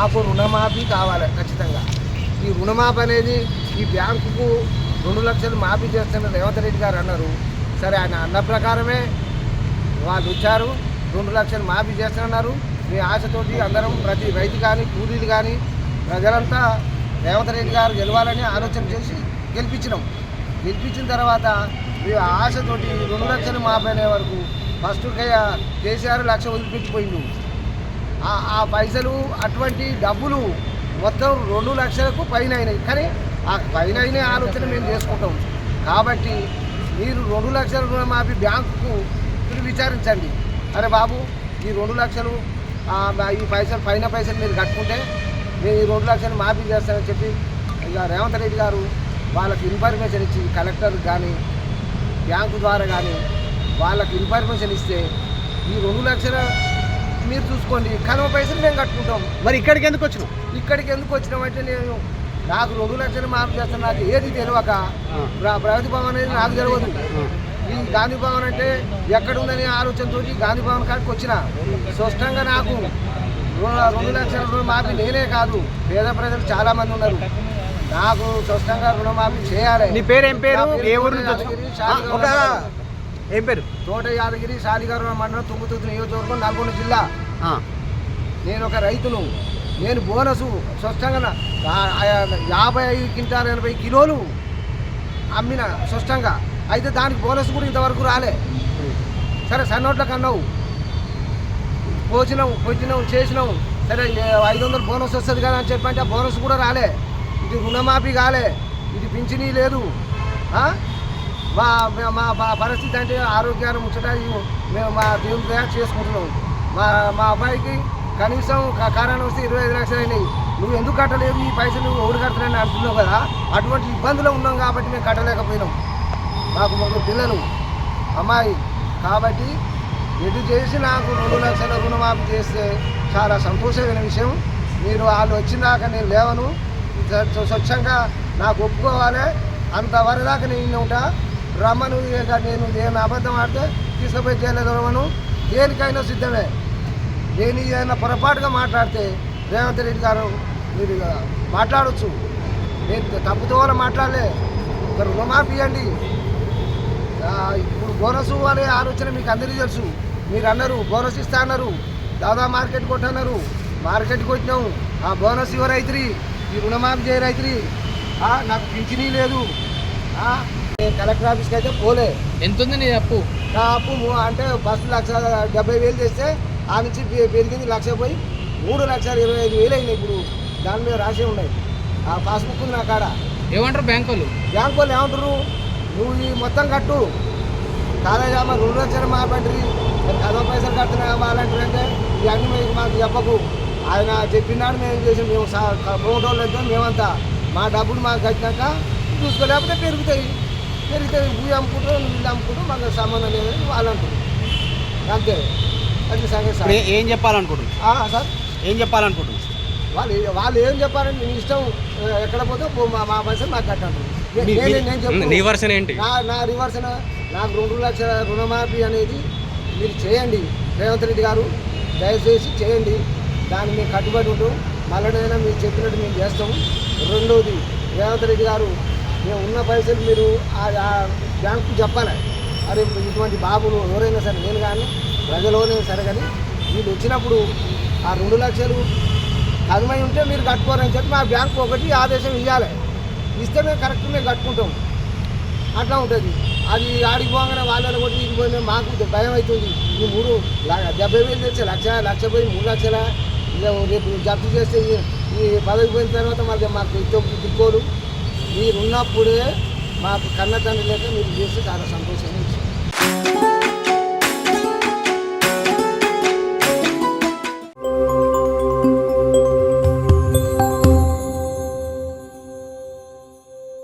మాకు రుణమాఫీ కావాలి ఖచ్చితంగా. ఈ రుణమాఫీ అనేది ఈ బ్యాంకుకు 2 లక్షలు మాఫీ చేస్తున్న రేవంత్ రెడ్డి గారు అన్నారు. సరే, ఆయన అన్న ప్రకారమే వాళ్ళు వచ్చారు, 2 లక్షలు మాఫీ చేస్తున్నారు. మీ ఆశతోటి అందరం ప్రతి రైతు కానీ కూలీలు కానీ ప్రజలంతా రేవంత్ రెడ్డి గారు గెలవాలని ఆలోచన చేసి గెలిపించిన తర్వాత మీ ఆశతోటి 2 లక్షలు మాఫీ అనే వరకు ఫస్ట్ కేసీఆర్ 1 లక్ష వదిలిపెట్టిపోయింది. ఆ పైసలు అటువంటి డబ్బులు మొత్తం 2 లక్షలకు పైన అయినాయి. కానీ ఆ పైన అయిన ఆలోచన మేము చేసుకుంటాం. కాబట్టి మీరు 2 లక్షల రుణమాఫీ బ్యాంకుకు మీరు విచారించండి. అరే బాబు, ఈ 2 లక్షలు ఈ పైసలు మీరు కట్టుకుంటే మేము ఈ 2 లక్షలు మాఫీ చేస్తామని చెప్పి ఇక రేవంత్ రెడ్డి గారు వాళ్ళకి ఇన్ఫర్మేషన్ ఇచ్చి కలెక్టర్ కానీ బ్యాంకు ద్వారా కానీ వాళ్ళకి ఇన్ఫర్మేషన్ ఇస్తే ఈ 2 లక్షల మీరు చూసుకోండి, కనుమ పైసలు మేము కట్టుకుంటాం. మరి ఇక్కడికి ఎందుకు వచ్చినామంటే నాకు 2 లక్షలు మాఫీ చేస్తాను. నాకు ఏది తెలియక ప్రగతి భవన్ అనేది నాకు తెలియదు. ఈ గాంధీ భవన్ అంటే ఎక్కడుందని ఆలోచనతో గాంధీ భవన్ కాడికి వచ్చిన. స్పష్టంగా నాకు 2 లక్షల రుణమాఫీ నేనే కాదు, పేద ప్రజలు చాలామంది ఉన్నారు. నాకు స్పష్టంగా రుణమాఫీ చేయాలి. నీ పేరు ఏం పేరు? ఏ ఊరు? ఏం పేరు? తోట యాదగిరి, శాలిగారు మండలం, తుంగుతుర్తి నియోజకవర్గం, నల్గొండ జిల్లా. నేను ఒక రైతును. నేను బోనసు స్పష్టంగా 55 క్వింటాలు 80 కిలోలు అమ్మిన స్పష్టంగా. అయితే దానికి బోనస్ కూడా ఇంతవరకు రాలే. సరే, సన్నోట్లకు అన్నావు, పోచినావు చేసినావు. సరే, 500 బోనస్ వస్తుంది కదా అని చెప్పంటే ఆ బోనస్ కూడా రాలే. ఇది రుణమాఫీ కాలే, ఇది పింఛనీ లేదు. మా పరిస్థితి అంటే ఆరోగ్యాన్ని ముచ్చట మేము మా దేవుని దయ చేసుకుంటున్నాం. మా అబ్బాయికి కనీసం కారణం వస్తే 25 లక్షలు అయినాయి. నువ్వు ఎందుకు కట్టలేదు, ఈ పైసలు ఎవరు కట్టలేని అంటున్నావు కదా. అటువంటి ఇబ్బందులు ఉన్నాం కాబట్టి మేము కట్టలేకపోయినాం. మాకు 3 పిల్లలు, అమ్మాయి. కాబట్టి ఎటు చేసి నాకు 2 లక్షల రుణమాఫీ చేస్తే చాలా సంతోషమైన విషయం. మీరు వాళ్ళు వచ్చినాక నేను లేవను, స్వచ్ఛంగా నాకు ఒప్పుకోవాలి. అంతవరదాకా నేను ఉంటా. రమ్మను, నేను అబద్ధం ఆడితే తీసుకుపోయి చేయలేదమ్మను. దేనికైనా సిద్ధమే. నేను ఏదైనా పొరపాటుగా మాట్లాడితే రేవంత్ రెడ్డి గారు మీరు మాట్లాడవచ్చు. నేను తప్పుతో మాట్లాడలే. ఒక రుణమాఫీ ఇవ్వండి. ఇప్పుడు బోనస్ అనే ఆలోచన మీకు అందరికీ తెలుసు. మీరు అన్నారు బోనస్ ఇస్తా అన్నారు, దాదా మార్కెట్ కొట్టన్నారు. మార్కెట్కి వచ్చినాము, ఆ బోనస్ ఇవ్వ రైతురి, ఈ రుణమాఫీ చేయ రైతురి. నాకు పింఛనీ లేదు. కలెక్టర్ ఆఫీస్కి అయితే పోలే. ఎంత ఉంది నీ అప్పు? నా అప్పు అంటే ఫస్ట్ 1,70,000 తెస్తే ఆ నుంచి పెరిగింది 1,00,000 పోయి 3,25,000 అయినాయి. ఇప్పుడు దాని మీద రాసే ఉన్నాయి. ఆ పాస్బుక్ ఉంది నా కాడ. ఏమంటారు బ్యాంకు వాళ్ళు ఏమంటారు, నువ్వు ఈ మొత్తం కట్టు, కాలేజ్ అమ్మ 2 లక్షలు మా బండి కదో పైసలు కడుతున్నా వాళ్ళంటారు. అంటే ఇవన్నీ మాకు చెప్పకు. ఆయన చెప్పినాడు, మేము చేసాం. మేము ప్రోటోళ్ళు అయితే మేమంతా మా డబ్బులు మాకు కట్టినాక చూసుకోలేకపోతే పెరుగుతాయి. భూమి అమ్ముకుంటారు, ఇల్లు అమ్ముకుంటారు, మాకు సంబంధం లేదని వాళ్ళు అంటారు. అంతే, అది సంగతి. ఏం చెప్పాలనుకుంటున్నారు సార్? ఏం చెప్పాలనుకుంటున్నారు వాళ్ళు ఏం చెప్పారంటే నీ ఇష్టం, ఎక్కడ పోతే మా పైసలు నాకు కట్టంటారు. నేను చెప్పు, నీ వర్షన్ ఏంటి? నా రివర్షన్ నాకు 2 లక్షల రుణమాఫీ అనేది మీరు చేయండి. రేవంత్ రెడ్డి గారు దయచేసి చేయండి. దాన్ని మేము కట్టుబడి ఉంటాం. మళ్ళీనైనా మీరు చెప్పినట్టు మేము చేస్తాము. రెండోది, రేవంత్ రెడ్డి గారు మేము ఉన్న పైసలు మీరు ఆ బ్యాంకు చెప్పాలి. అరే ఇటువంటి బాబులు ఎవరైనా సరే, నేను కానీ ప్రజలోనే సరే, కానీ వీళ్ళు వచ్చినప్పుడు ఆ 2 లక్షలు కనుమై ఉంటే మీరు కట్టుకోరని చెప్పి మా బ్యాంకు ఒకటి ఆదేశం ఇవ్వాలి. ఇస్తే మేము కరెక్ట్ మేము కట్టుకుంటాం. అట్లా ఉంటుంది. అది ఆడికి పోగానే వాళ్ళని కొట్టి ఇది పోయి మాకు భయం అవుతుంది. ఈ 70,000 తెచ్చే 1,00,000 పోయి 3 లక్షల రేపు జప్తు చేస్తే ఈ పదవి పోయిన తర్వాత మళ్ళీ మాకు దిక్కోలు. మీరున్నప్పుడే మాకు కన్న తండ్రి లేక మీరు చేస్తే చాలా సంతోషంగా